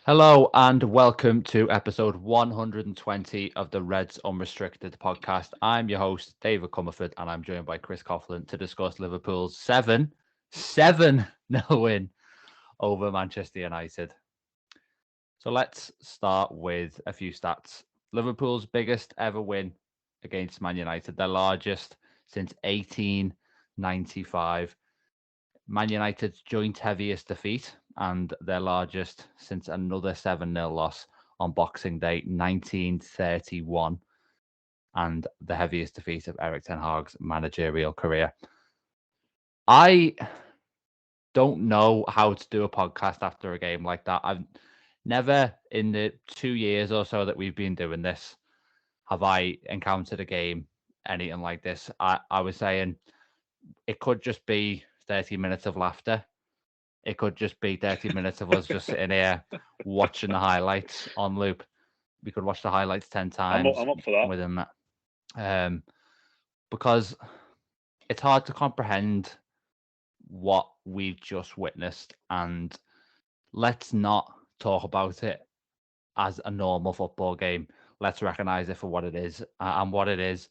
Hello and welcome to episode 120 of the Reds Unrestricted podcast. I'm your host, David Comerford, and I'm joined by Chris Coughlin to discuss Liverpool's 7-0 win over Manchester United. So let's start with a few stats. Liverpool's biggest ever win against Man United, their largest since 1895. Man United's joint heaviest defeat and their largest since another 7-0 loss on Boxing Day 1931, and the heaviest defeat of Erik ten Hag's managerial career. I don't know how to do a podcast after a game like that. I've never, in the 2 years or so that we've been doing this, have I encountered a game anything like this. I was saying it could just be 30 minutes of laughter. It could just be 30 minutes of us just sitting here watching the highlights on loop. We could watch the highlights 10 times I'm up for that. within that. Because it's hard to comprehend what we've just witnessed. And let's not talk about it as a normal football game. Let's recognise it for what it is. And what it is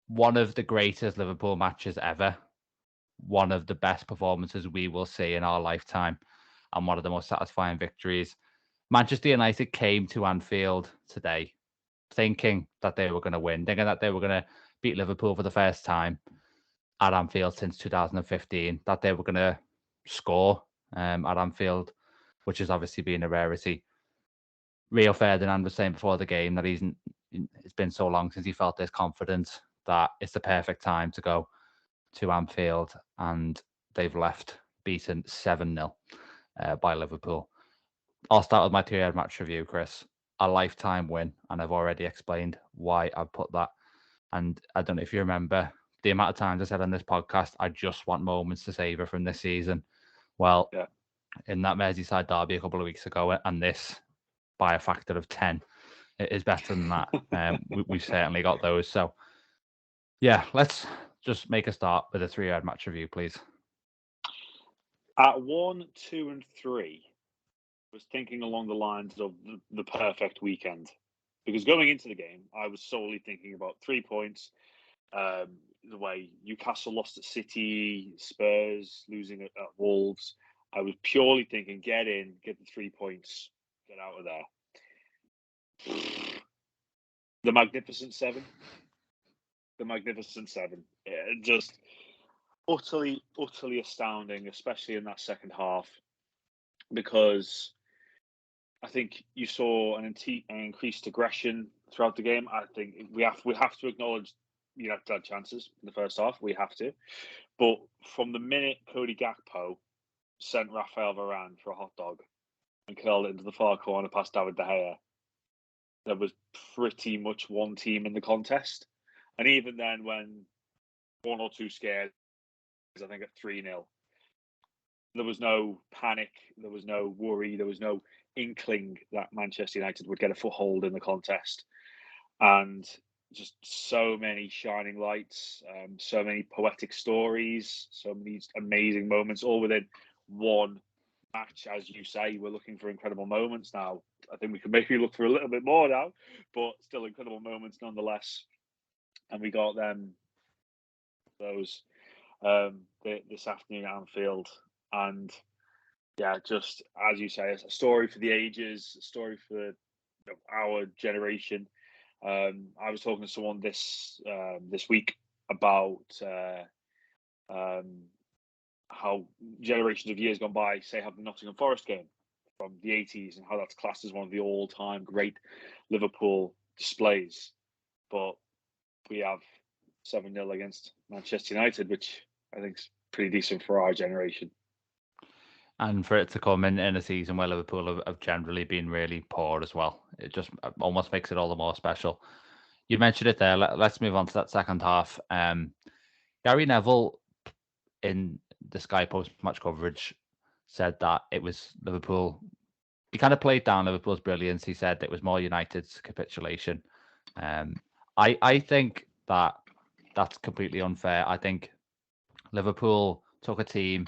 one of the greatest Liverpool matches ever. One of the best performances we will see in our lifetime, and one of the most satisfying victories. Manchester United came to Anfield today thinking that they were going to win, thinking that they were going to beat Liverpool for the first time at Anfield since 2015, that they were going to score at Anfield, which has obviously been a rarity. Rio Ferdinand was saying before the game that it's been so long since he felt this confidence that it's the perfect time to go to Anfield, and they've left beaten 7-0 by Liverpool. I'll start with my two-year match review, Chris. A lifetime win, and I've already explained why I've put that. And I don't know if you remember the amount of times I said on this podcast, I just want moments to savour from this season. Well, in that Merseyside derby a couple of weeks ago, and this by a factor of 10, it is better than that. We've certainly got those. So, yeah, let's just make a start with a three-yard match review, please. At 1, 2, and 3, I was thinking along the lines of the perfect weekend. Because going into the game, I was solely thinking about 3 points. The way Newcastle lost at City, Spurs losing at Wolves. I was purely thinking, get in, get the 3 points, get out of there. The Magnificent Seven. The Magnificent Seven. Yeah, just utterly astounding, especially in that second half, because I think you saw an increased aggression throughout the game. I think we have to acknowledge United had chances in the first half. We have to, but from the minute Cody Gakpo sent Rafael Varane for a hot dog and curled it into the far corner past David De Gea, there was pretty much one team in the contest. And even then, when one or two scared, I think at 3-0, there was no panic, there was no worry, there was no inkling that Manchester United would get a foothold in the contest. And just so many shining lights, so many poetic stories, so many amazing moments, all within one match. As you say, we're looking for incredible moments now. I think we can maybe look for a little bit more now, but still incredible moments nonetheless. And we got them, those this afternoon at Anfield. And yeah, just as you say, it's a story for the ages, a story for our generation. I was talking to someone this week about how generations of years gone by, say, have the Nottingham Forest game from the 80s and how that's classed as one of the all-time great Liverpool displays. But we have 7-0 against Manchester United, which I think is pretty decent for our generation. And for it to come in a season where Liverpool have generally been really poor as well, it just almost makes it all the more special. You mentioned it there. Let's move on to that second half. Gary Neville, in the Sky post-match coverage, said that it was Liverpool. He kind of played down Liverpool's brilliance. He said it was more United's capitulation. I think that that's completely unfair. I think Liverpool took a team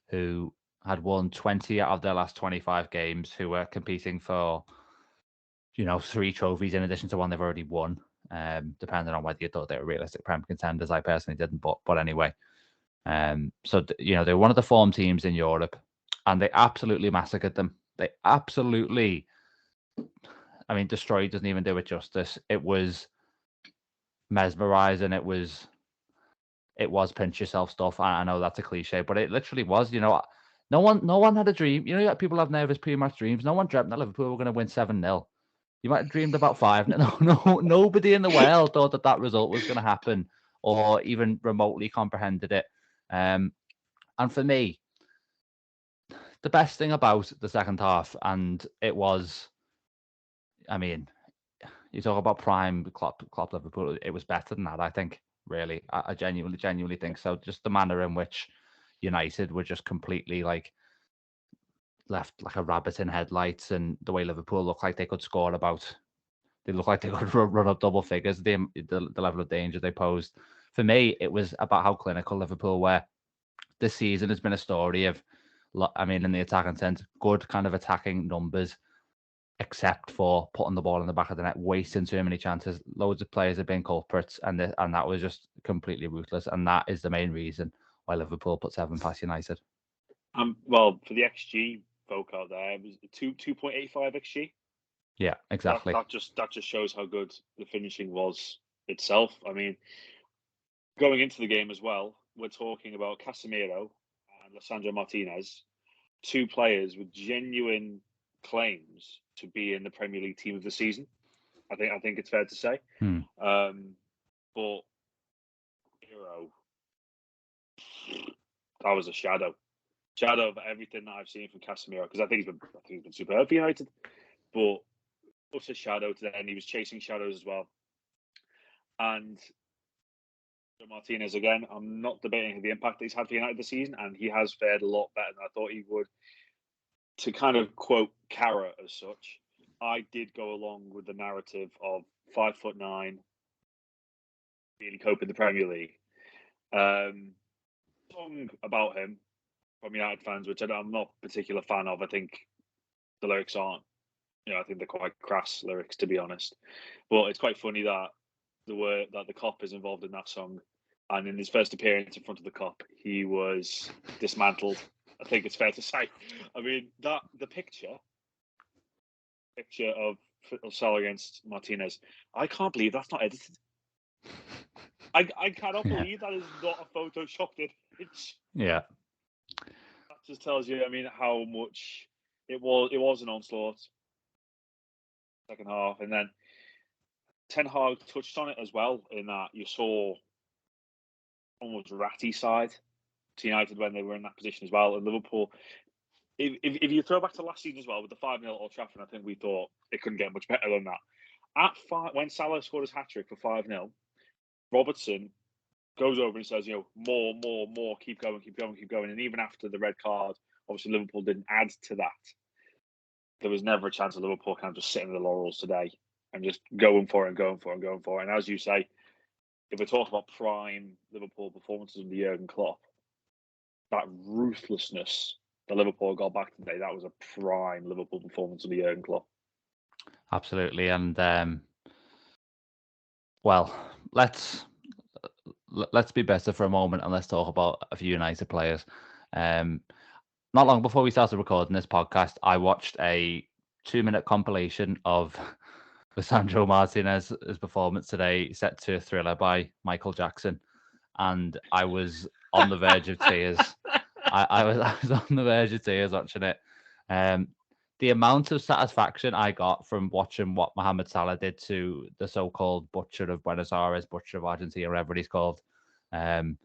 who had won 20 out of their last 25 games, who were competing for, 3 trophies in addition to one they've already won, depending on whether you thought they were realistic Prem contenders. I personally didn't, but anyway. So, they're one of the form teams in Europe, and they absolutely massacred them. They absolutely, destroyed doesn't even do it justice. It was mesmerizing. It was pinch yourself stuff. I know that's a cliche, but it literally was. No one had a dream. People have nervous pre-match dreams. No one dreamt that Liverpool were going to win 7-0. You might have dreamed about 5. Nobody in the world thought that result was going to happen, or even remotely comprehended it. And for me, the best thing about the second half, and it was, you talk about prime Klopp Liverpool, it was better than that, I think, really. I genuinely think so. Just the manner in which United were just completely left like a rabbit in headlights, and the way Liverpool looked like they could score they looked like they could run up double figures, the level of danger they posed. For me, it was about how clinical Liverpool were. This season has been a story of, in the attacking sense, good kind of attacking numbers, except for putting the ball in the back of the net, wasting too many chances. Loads of players have been culprits, and that was just completely ruthless. And that is the main reason why Liverpool put 7 past United. Well, for the XG folk out there, it was 2.85 XG. Yeah, exactly. That just shows how good the finishing was itself. Going into the game as well, we're talking about Casemiro and Lisandro Martinez, 2 players with genuine claims to be in the Premier League team of the season. I think it's fair to say. But Hero, that was a shadow of everything that I've seen from Casemiro, because I think he's been superb for United, but utter shadow today, and he was chasing shadows as well. And Martinez, again, I'm not debating the impact that he's had for United this season, and he has fared a lot better than I thought he would. To kind of quote Cara as such, I did go along with the narrative of 5'9", really cope in the Premier League. Song about him from United fans, which I'm not a particular fan of. I think the lyrics aren't, I think they're quite crass lyrics, to be honest. But it's quite funny that the cop is involved in that song, and in his first appearance in front of the cop, he was dismantled. I think it's fair to say. The picture of Salah against Martinez, I can't believe that's not edited. I cannot believe that is not a photoshopped image. Yeah. That just tells you, how much it was an onslaught. Second half, and then Ten Hag touched on it as well, in that you saw almost ratty side to United when they were in that position as well. And Liverpool, if you throw back to last season as well, with the 5-0 at Old Trafford, I think we thought it couldn't get much better than that. When Salah scored his hat-trick for 5-0, Robertson goes over and says, more, keep going. And even after the red card, obviously Liverpool didn't add to that. There was never a chance of Liverpool kind of just sitting in the laurels today and just going for it. And as you say, if we're talking about prime Liverpool performances under Jurgen Klopp, that ruthlessness that Liverpool got back today, that was a prime Liverpool performance under Jurgen Klopp. Absolutely. And well, let's be better for a moment, and let's talk about a few United players. Not long before we started recording this podcast, I watched a 2-minute compilation of Lisandro Martinez's performance today, set to Thriller by Michael Jackson, and I was on the verge of tears. I was on the verge of tears watching it. The amount of satisfaction I got from watching what Mohamed Salah did to the so-called butcher of Buenos Aires, butcher of Argentina, whatever he's called. It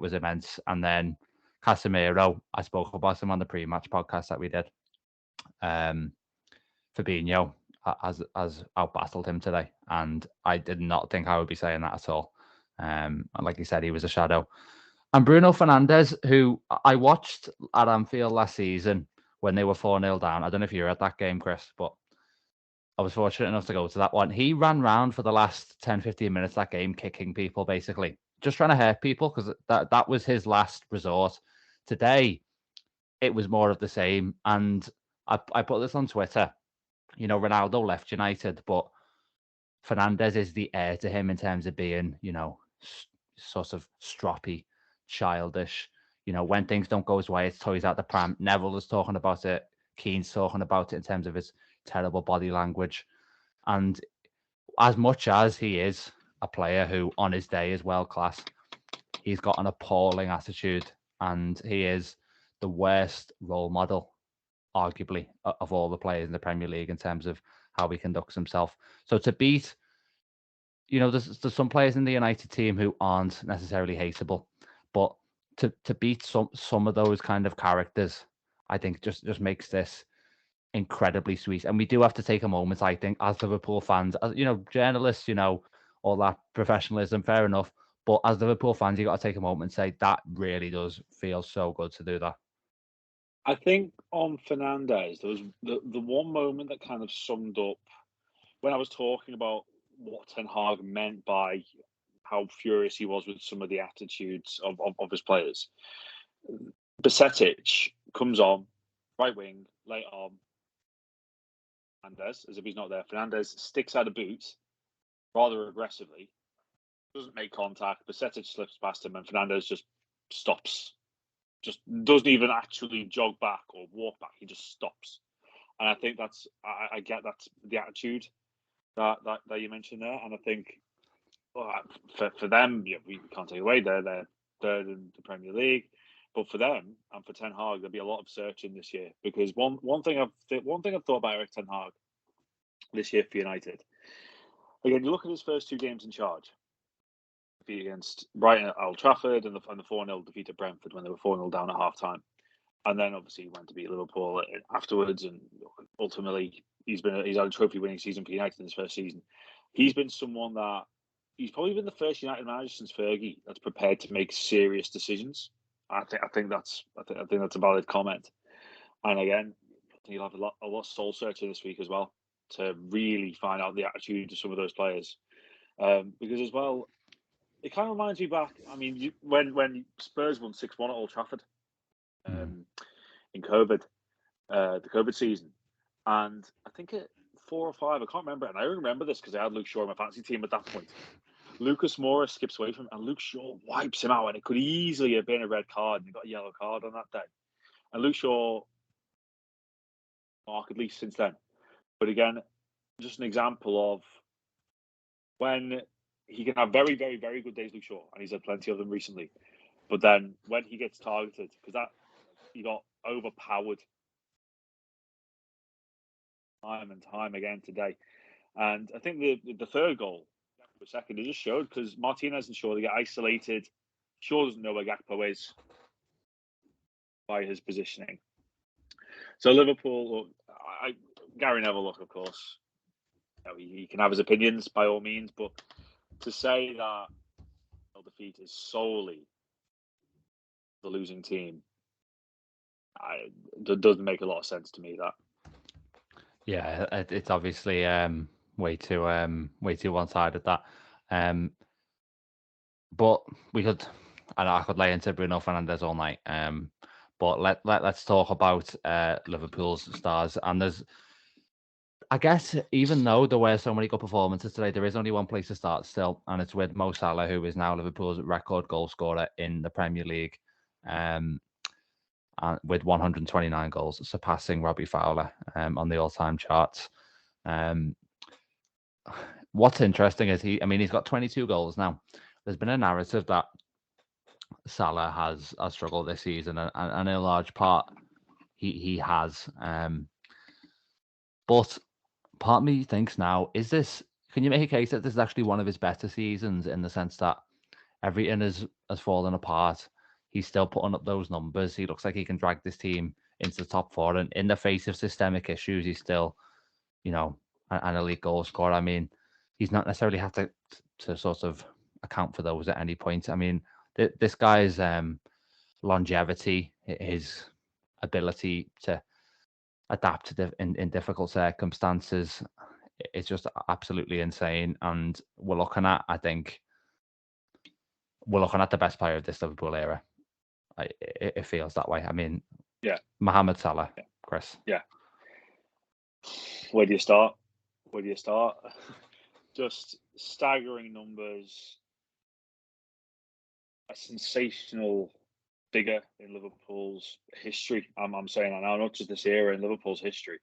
was immense. And then Casemiro, I spoke about him on the pre-match podcast that we did. Fabinho has outbattled him today, and I did not think I would be saying that at all. Like you said, he was a shadow. And Bruno Fernandes, who I watched at Anfield last season when they were 4-0 down. I don't know if you were at that game, Chris, but I was fortunate enough to go to that one. He ran round for the last 10-15 minutes that game, kicking people, basically. Just trying to hurt people, because that was his last resort. Today, it was more of the same. And I put this on Twitter. You know, Ronaldo left United, but Fernandes is the heir to him in terms of being, you know, sort of stroppy, childish. You know, when things don't go his way, it's toys out the pram. Neville is talking about it. Keane's talking about it in terms of his terrible body language. And as much as he is a player who, on his day, is world class, he's got an appalling attitude, and he is the worst role model, arguably, of all the players in the Premier League in terms of how he conducts himself. So to beat, you know, there's some players in the United team who aren't necessarily hateable, but to beat some of those kind of characters, I think just makes this incredibly sweet. And we do have to take a moment, I think, as Liverpool fans, as you know, journalists, you know, all that professionalism, fair enough. But as Liverpool fans, you got to take a moment and say that really does feel so good to do that. I think on Fernandes, there was the one moment that kind of summed up when I was talking about what Ten Hag meant by how furious he was with some of the attitudes of his players. Besetic comes on, right wing, late on. Fernandes, as if he's not there. Fernandes sticks out a boot rather aggressively, doesn't make contact. Besetic slips past him, and Fernandes just stops. Just doesn't even actually jog back or walk back. He just stops. And I think that's, I get that's the attitude that you mentioned there. And I think for them, yeah, we can't take it away. They're third in the Premier League. But for them and for Ten Hag, there'll be a lot of searching this year, because one thing I've thought about Eric Ten Hag this year for United. Again, you look at his first two games in charge, defeat against Brighton at Old Trafford and the 4-0 defeat at Brentford when they were 4-0 down at half time, and then obviously he went to beat Liverpool afterwards, and ultimately he's had a trophy winning season for United in his first season. He's been someone that he's probably been the first United manager since Fergie that's prepared to make serious decisions. I think that's a valid comment. And again, I think you'll have a lot of soul searching this week as well to really find out the attitude of some of those players. Because as well, it kind of reminds me back. I mean, when Spurs won 6-1 at Old Trafford in COVID, the COVID season, and I think at 4 or 5, I can't remember, and I remember this because I had Luke Shaw in my fantasy team at that point. Lucas Moura skips away from him, and Luke Shaw wipes him out, and it could easily have been a red card, and he got a yellow card on that day. And Luke Shaw, markedly since then. But again, just an example of when he can have very, very, very good days, Luke Shaw, and he's had plenty of them recently. But then when he gets targeted, because that he got overpowered time and time again today. And I think the third goal, for a second, it just showed, because Martinez and Shaw, they get isolated. Shaw doesn't know where Gakpo is by his positioning. So Liverpool, Gary Neville, look, of course, you know, he can have his opinions by all means, but to say that defeat is solely the losing team, it doesn't make a lot of sense to me. That Yeah, it's obviously way too one-sided, that. But we could, and I could lay into Bruno Fernandes all night. But let's talk about Liverpool's stars. And there's, I guess, even though there were so many good performances today, there is only one place to start still, and it's with Mo Salah, who is now Liverpool's record goal scorer in the Premier League, and with 129 goals, surpassing Robbie Fowler on the all-time charts. What's interesting is he's got 22 goals now. There's been a narrative that Salah has struggled this season, and in a large part, he has. But part of me thinks now, can you make a case that this is actually one of his better seasons, in the sense that everything has fallen apart? He's still putting up those numbers. He looks like he can drag this team into the top 4, and in the face of systemic issues, he's still, you know, an elite goal scorer. I mean, he's not necessarily had to sort of account for those at any point. I mean, this guy's longevity, his ability to adapt in difficult circumstances, it's just absolutely insane. And I think we're looking at the best player of this Liverpool era. It feels that way. I mean, Yeah. Mohamed Salah, Yeah. Chris. Yeah. Where do you start? Just staggering numbers. A sensational figure in Liverpool's history. I'm saying that now, not just this era, in Liverpool's history.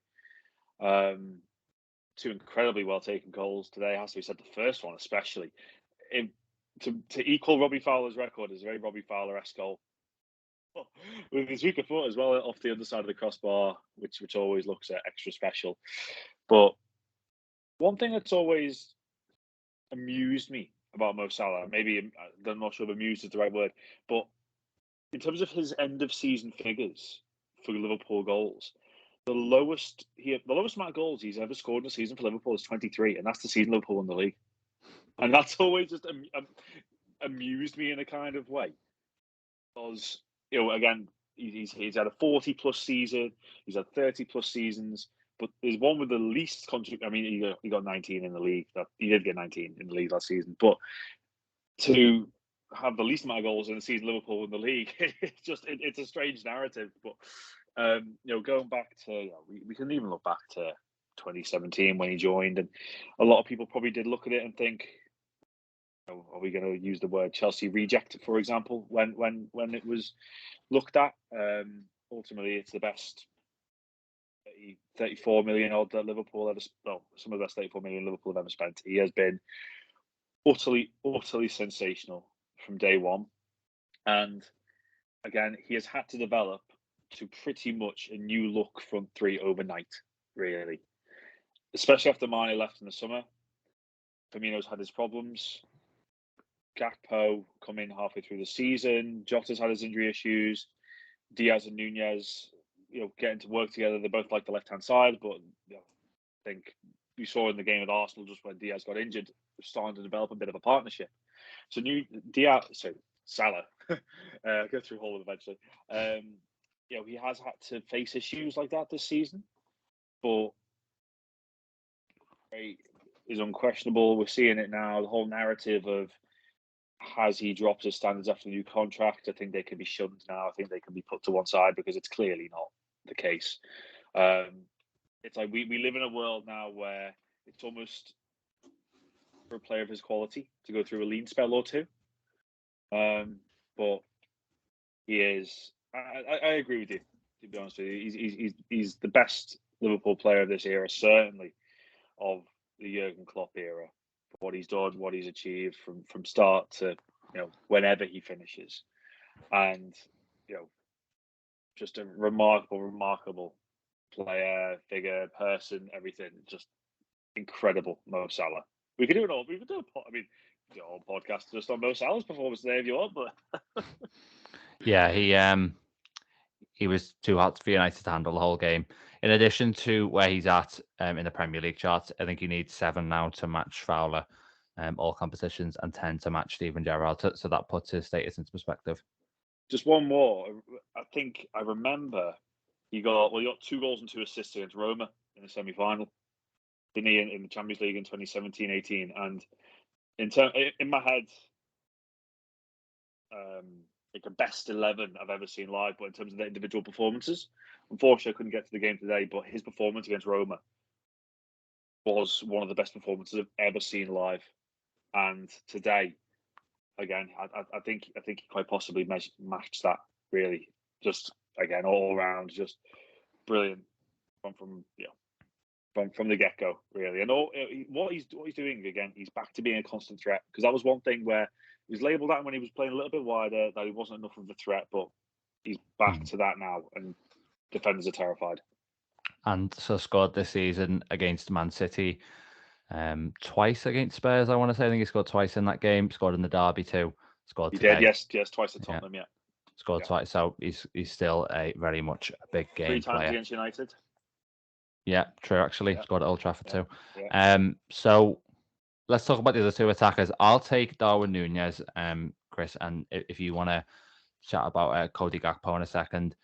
Two incredibly well taken goals today. Has to be said, the first one especially. To equal Robbie Fowler's record is a very Robbie Fowler-esque goal. With his weaker foot as well off the other side of the crossbar, which always looks extra special. But one thing that's always amused me about Mo Salah, maybe I'm not sure if amused is the right word, but in terms of his end of season figures for Liverpool goals, the lowest amount of goals he's ever scored in a season for Liverpool is 23, and that's the season Liverpool won the league. And that's always just amused me in a kind of way, because again, he's had a 40+ season, he's had 30+ seasons, but there's one with the least contribution. I mean, he got 19 in the league. He did get 19 in the league last season, but to have the least amount of goals in the season Liverpool in the league, it's a strange narrative. But going back to we can even look back to 2017 when he joined, and a lot of people probably did look at it and think, are we going to use the word Chelsea reject, for example, when it was looked at? Ultimately, it's the best 34 million odd that Liverpool ever. Well, some of the best 34 million Liverpool have ever spent. He has been utterly sensational from day one, and again, he has had to develop to pretty much a new look front three overnight, really. Especially after Mane left in the summer. Firmino's had his problems. Gakpo come in halfway through the season. Jota's had his injury issues. Diaz and Nunez, getting to work together. They both like the left-hand side, but I think we saw in the game at Arsenal just when Diaz got injured, starting to develop a bit of a partnership. So Salah, go through Holland eventually. He has had to face issues like that this season, but is unquestionable. We're seeing it now. The whole narrative of has he dropped his standards after the new contract? I think they can be shunned now. I think they can be put to one side because it's clearly not the case. It's like we live in a world now where it's almost for a player of his quality to go through a lean spell or two. But he is. I agree with you. To be honest with you, he's the best Liverpool player of this era, certainly of the Jurgen Klopp era. For what he's done, what he's achieved from start to whenever he finishes, and just a remarkable player, figure, person, everything. Just incredible, Mo Salah. We could do it all. We could do a whole podcast just on Mo Salah's performance today if you want, but yeah, he was too hot for United to handle the whole game. In addition to where he's at in the Premier League charts, I think he needs 7 now to match Fowler, all competitions, and 10 to match Steven Gerrard. So that puts his status into perspective. Just one more. I think I remember he got 2 goals and 2 assists against Roma in the semi-final, didn't he, in the Champions League in 2017-18? And in my head, like a best 11 I've ever seen live, but in terms of the individual performances, unfortunately I couldn't get to the game today, but his performance against Roma was one of the best performances I've ever seen live. And today, again, I think he quite possibly matched that, really. Just, again, all around, just brilliant from the get-go, really. And what he's doing, again, he's back to being a constant threat, because that was one thing where he was labelled that when he was playing a little bit wider, that he wasn't enough of a threat, but he's back to that now, and defenders are terrified. And so scored this season against Man City, twice against Spurs, I want to say. I think he scored twice in that game, scored in the derby too. Scored He today. did, yes, twice at Tottenham, yeah. Scored twice, so he's still a very much a big game 3 times player. against United. Yeah, true, actually. Yeah. Scored at Old Trafford too. Yeah. So let's talk about the other 2 attackers. I'll take Darwin Nunez, Chris, and if you want to chat about Cody Gakpo in a second.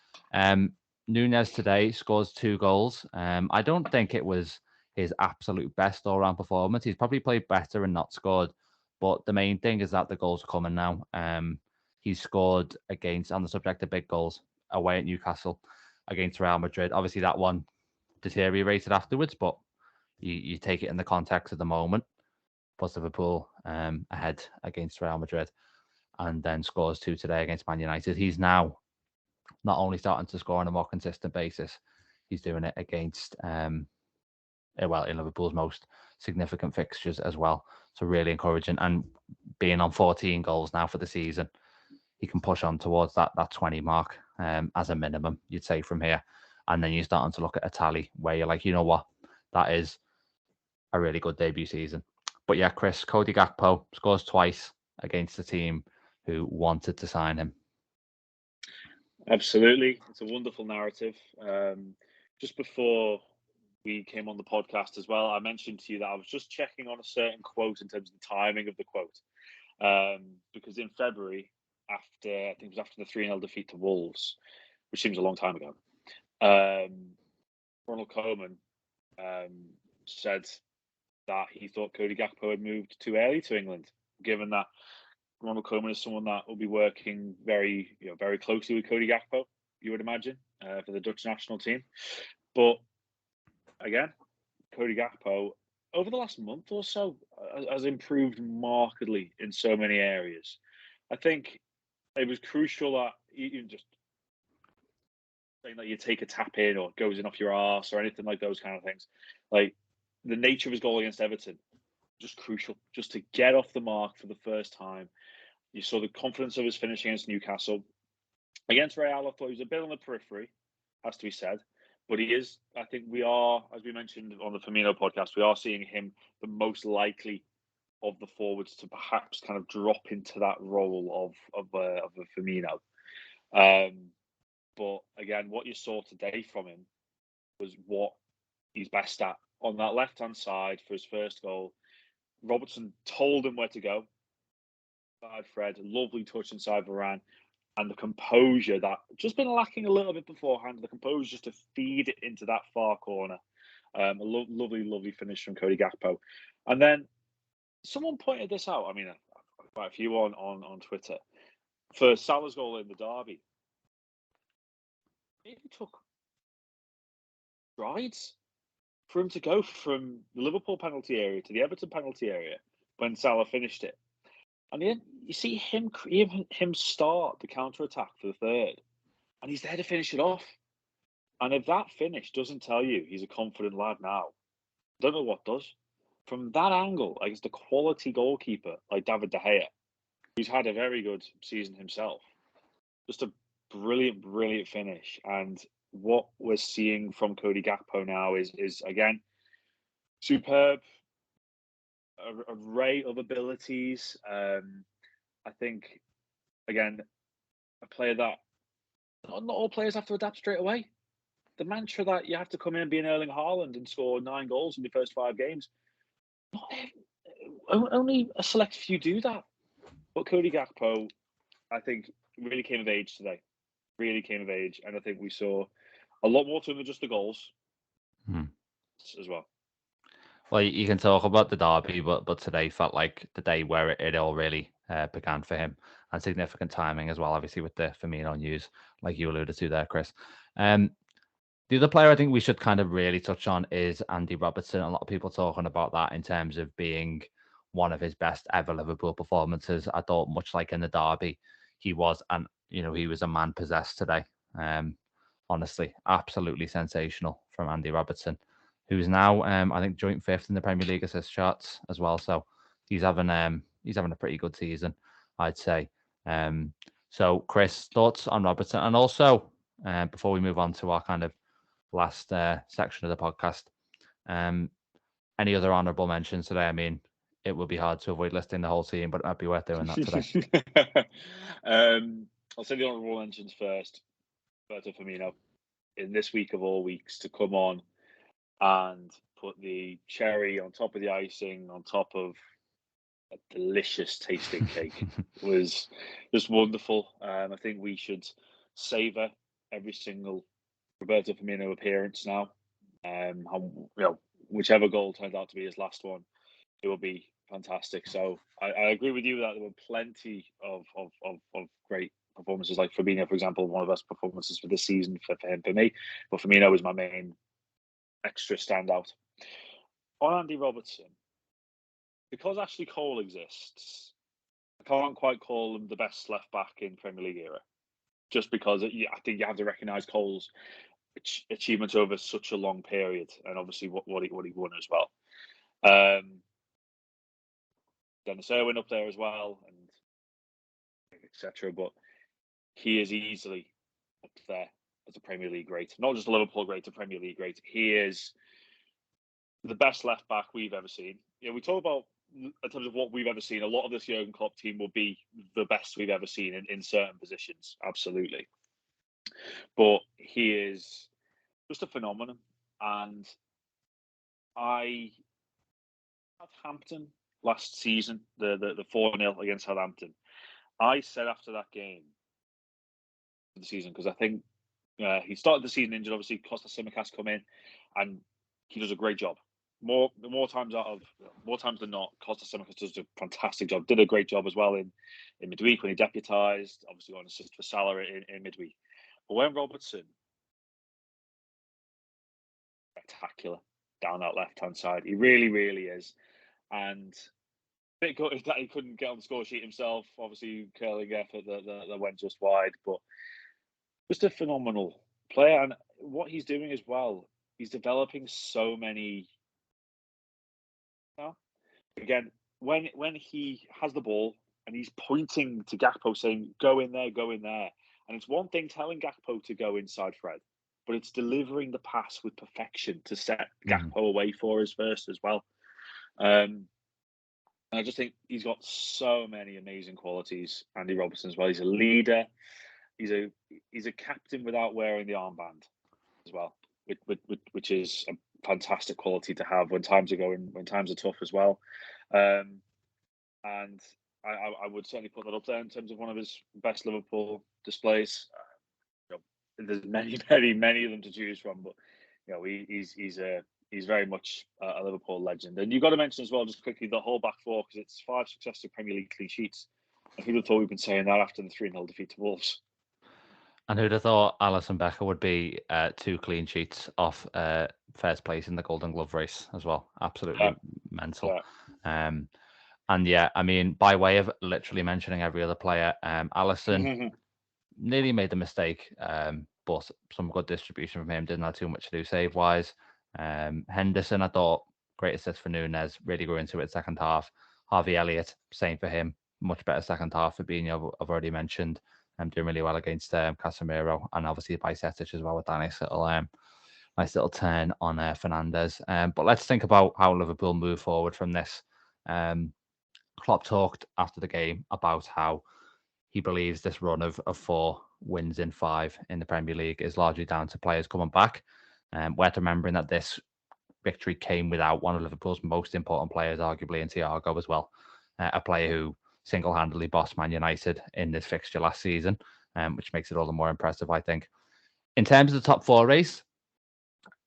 Nunez today scores 2 goals. I don't think it was his absolute best all-round performance. He's probably played better and not scored, but the main thing is that the goals are coming now. He scored against, on the subject of big goals, away at Newcastle. against Real Madrid. Obviously, that one deteriorated afterwards, but you take it in the context of the moment. Puts Liverpool ahead against Real Madrid, and then scores 2 today against Man United. He's now not only starting to score on a more consistent basis, he's doing it against in Liverpool's most significant fixtures as well. So really encouraging, and being on 14 goals now for the season, he can push on towards that 20 mark as a minimum, you'd say, from here. And then you're starting to look at a tally where you're like, you know what, that is a really good debut season. But yeah, Chris, Cody Gakpo scores twice against the team who wanted to sign him. Absolutely. It's a wonderful narrative. Just before we came on the podcast as well, I mentioned to you that I was just checking on a certain quote in terms of the timing of the quote. Because in February, I think it was after the 3-0 defeat to Wolves, which seems a long time ago, Ronald Koeman said that he thought Cody Gakpo had moved too early to England, given that Ronald Koeman is someone that will be working very closely with Cody Gakpo, you would imagine, for the Dutch national team. But again, Cody Gakpo, over the last month or so, has improved markedly in so many areas. I think it was crucial that even just saying that you take a tap in or it goes in off your arse or anything like those kind of things. Like the nature of his goal against Everton, just crucial, just to get off the mark for the first time. You saw the confidence of his finish against Newcastle. Against Real, I thought he was a bit on the periphery, has to be said. But he is, I think we are, as we mentioned on the Firmino podcast, we are seeing him the most likely of the forwards to perhaps kind of drop into that role of a Firmino. But again, what you saw today from him was what he's best at. On that left-hand side for his first goal, Robertson told him where to go. Side Fred, lovely touch inside Varane. And the composure that just been lacking a little bit beforehand, the composure just to feed it into that far corner. A lovely finish from Cody Gakpo. And then someone pointed this out. I mean, quite a few on Twitter. For Salah's goal in the derby, it took strides for him to go from the Liverpool penalty area to the Everton penalty area when Salah finished it. And then you see him start the counter-attack for the third, and he's there to finish it off. And if that finish doesn't tell you he's a confident lad now, I don't know what does. From that angle, against a quality goalkeeper like David De Gea, who's had a very good season himself, just a brilliant finish. And what we're seeing from Cody Gakpo now is again, superb. Array of abilities. I think, again, a player that not all players have to adapt straight away. The mantra that you have to come in and be an Erling Haaland and score 9 goals in the first 5 games, only a select few do that. But Cody Gakpo, I think, really came of age today. Really came of age. And I think we saw a lot more to him than just the goals as well. Well, you can talk about the derby, but today felt like the day where it all really began for him, and significant timing as well, obviously, with the Firmino news, like you alluded to there, Chris. The other player I think we should kind of really touch on is Andy Robertson. A lot of people talking about that in terms of being one of his best ever Liverpool performances. I thought, much like in the derby, he was a man possessed today. Honestly, absolutely sensational from Andy Robertson, who's now I think joint 5th in the Premier League assist charts as well. So he's having a pretty good season, I'd say. So Chris, thoughts on Robertson, and also before we move on to our kind of last section of the podcast, any other honourable mentions today? I mean, it would be hard to avoid listing the whole team, but it might be worth doing that today. I'll say the honourable mentions first. Roberto Firmino, in this week of all weeks, to come on and put the cherry on top of the icing on top of a delicious tasting cake was just wonderful. I think we should savour every single Roberto Firmino appearance now. Whichever goal turns out to be his last one, it will be fantastic. So I agree with you that there were plenty of great performances like Firmino, for example, one of the best performances for this season for me. But Firmino was my main extra standout. On Andy Robertson, because Ashley Cole exists, I can't quite call him the best left back in Premier League era. Just because I think you have to recognise Cole's achievements over such a long period, and obviously what he won as well. Dennis Irwin up there as well, and etc. But he is easily up there as a Premier League great, not just a Liverpool great, a Premier League great. He is the best left back we've ever seen. We talk about in terms of what we've ever seen. A lot of this Jurgen Klopp team will be the best we've ever seen in certain positions, absolutely. But he is just a phenomenon, and I Southampton last season, the 4-0 against Southampton. I said after that game of the season, because I think he started the season injured. Obviously, Costa Simicast come in, and he does a great job. More times than not, Costa Simicast does a fantastic job. Did a great job as well in midweek when he deputised. Obviously, got an assist for Salah in midweek. But when Robertson, spectacular down that left-hand side, he really, really is. And a bit gutted that he couldn't get on the score sheet himself. Obviously, curling effort that went just wide, but just a phenomenal player. And what he's doing as well, he's developing so many. Again, when he has the ball and he's pointing to Gakpo saying, "Go in there, go in there," and it's one thing telling Gakpo to go inside Fred, but it's delivering the pass with perfection to set Gakpo away for us first as well. And I just think he's got so many amazing qualities. Andy Robertson as well. He's a leader. He's a captain without wearing the armband as well, which is a fantastic quality to have when times are tough as well. And I would certainly put that up there in terms of one of his best Liverpool displays. There's many of them to choose from, but he's very much a Liverpool legend. And you've got to mention as well, just quickly, the whole back four, because it's 5 successive Premier League clean sheets. And who'd have thought we've been saying that after the 3-0 defeat to Wolves? And who'd have thought Alisson Becker would be 2 clean sheets off first place in the Golden Glove race as well? Absolutely mental. Yeah. And yeah, I mean, by way of literally mentioning every other player, Alisson nearly made the mistake, but some good distribution from him. Didn't have too much to do save-wise. Henderson, I thought, great assist for Nunez. Really grew into it second half. Harvey Elliott, same for him. Much better second half. Fabinho, I've already mentioned. Doing really well against Casemiro, and obviously Bajcetic as well with that nice little turn on Fernandes. But let's think about how Liverpool move forward from this. Klopp talked after the game about how he believes this run of 4 wins in 5 in the Premier League is largely down to players coming back. Worth remembering that this victory came without one of Liverpool's most important players, arguably, in Thiago as well, a player who single-handedly bossed Man United in this fixture last season, which makes it all the more impressive, I think. In terms of the top 4 race,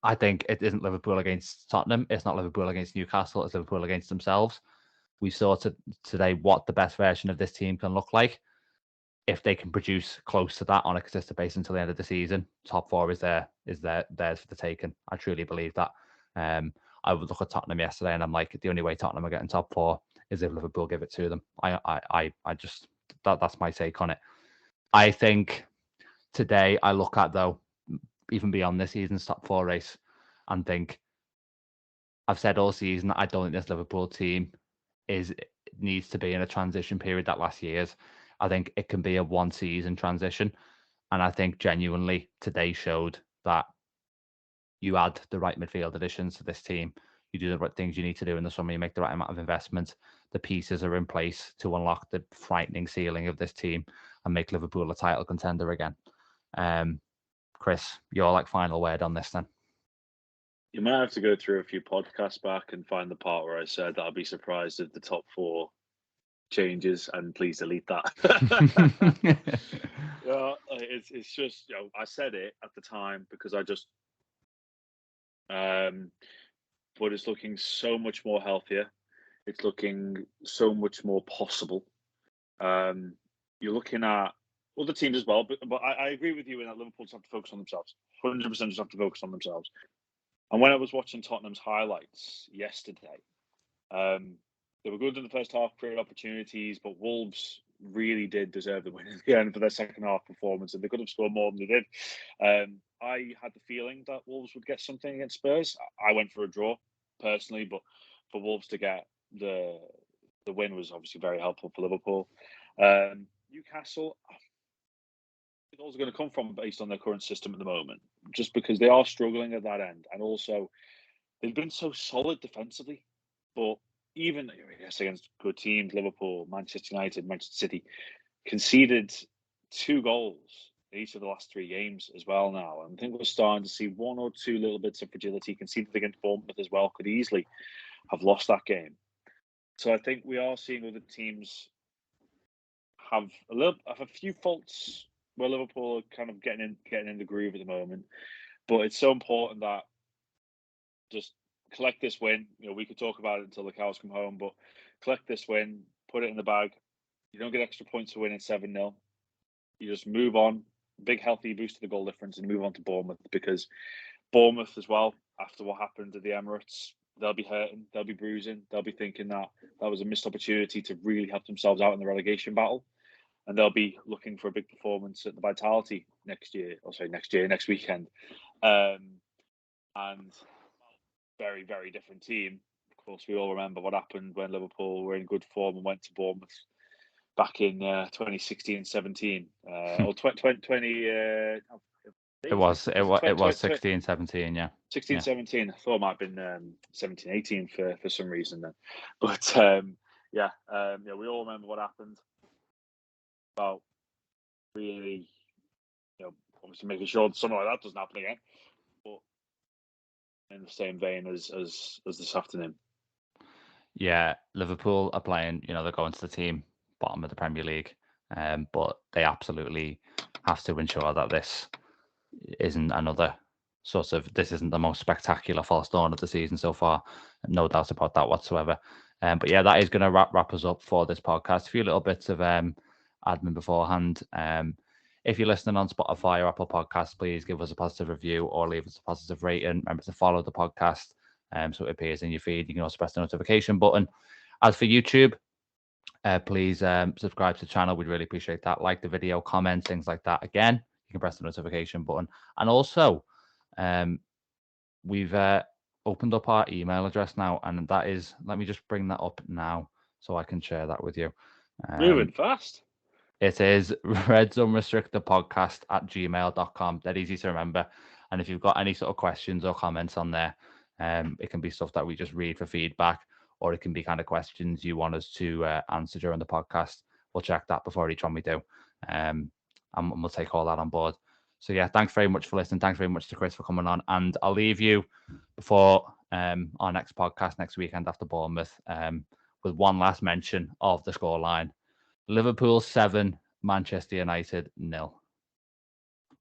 I think it isn't Liverpool against Tottenham. It's not Liverpool against Newcastle. It's Liverpool against themselves. We saw today what the best version of this team can look like. If they can produce close to that on a consistent basis until the end of the season, top 4 is theirs for the taking. I truly believe that. I would look at Tottenham yesterday and I'm like, the only way Tottenham are getting top 4 is if Liverpool give it to them. I just that's my take on it. I think today I look at, though, even beyond this season's top 4 race, and think, I've said all season I don't think this Liverpool team needs to be in a transition period that last year's. I think it can be a 1-season transition, and I think genuinely today showed that you add the right midfield additions to this team. You do the right things you need to do in the summer. You make the right amount of investment. The pieces are in place to unlock the frightening ceiling of this team and make Liverpool a title contender again. Chris, your final word on this then? You might have to go through a few podcasts back and find the part where I said that I'd be surprised if the top 4 changes, and please delete that. It's just, I said it at the time because I just but it's looking so much more healthier. It's looking so much more possible. You're looking at other teams as well. But I agree with you in that Liverpool just have to focus on themselves. 100% just have to focus on themselves. And when I was watching Tottenham's highlights yesterday, they were good in the first half, created opportunities, but Wolves really did deserve the win at the end for their second half performance, and they could have scored more than they did. I had the feeling that Wolves would get something against Spurs. I went for a draw personally, but for Wolves to get the win was obviously very helpful for Liverpool. Newcastle, the goals are going to come from based on their current system at the moment, just because they are struggling at that end, and also they've been so solid defensively. But even against good teams, Liverpool, Manchester United, Manchester City, conceded 2 goals in each of the last 3 games as well now. And I think we're starting to see 1 or 2 little bits of fragility. Conceded against Bournemouth as well, could easily have lost that game. So I think we are seeing other teams have a few faults where Liverpool are kind of getting in the groove at the moment. But it's so important that just collect this win. We could talk about it until the cows come home, but collect this win, put it in the bag. You don't get extra points for winning 7-0. You just move on. Big healthy boost to the goal difference and move on to Bournemouth, because Bournemouth as well, after what happened at the Emirates, they'll be hurting, they'll be bruising, they'll be thinking that was a missed opportunity to really help themselves out in the relegation battle. And they'll be looking for a big performance at the Vitality next weekend. And very, very different team. Of course, we all remember what happened when Liverpool were in good form and went to Bournemouth back in 2016-17 or 2020. It was 16-17, yeah. 16-17. I thought it might have been 17-18 for some reason then. But we all remember what happened. About really, obviously making sure something like that doesn't happen again. But in the same vein as this afternoon. Yeah, Liverpool are playing, they're going to the team bottom of the Premier League, but they absolutely have to ensure that this isn't this isn't the most spectacular false dawn of the season so far. No doubt about that whatsoever. But yeah, that is going to wrap us up for this podcast. A few little bits of admin beforehand. If you're listening on Spotify or Apple Podcasts, please give us a positive review or leave us a positive rating. Remember to follow the podcast so it appears in your feed. You can also press the notification button. As for YouTube, please subscribe to the channel. We'd really appreciate that. Like the video, comment, things like that. Again, you can press the notification button. And also, we've opened up our email address now, and that is, let me just bring that up now so I can share that with you. Moving fast. It is redsunrestrictedpodcast@gmail.com. That easy to remember. And if you've got any sort of questions or comments on there, it can be stuff that we just read for feedback, or it can be kind of questions you want us to answer during the podcast. We'll check that before each one we do. And we'll take all that on board. So yeah, thanks very much for listening. Thanks very much to Chris for coming on. And I'll leave you before our next podcast next weekend after Bournemouth with one last mention of the scoreline. Liverpool 7, Manchester United 0.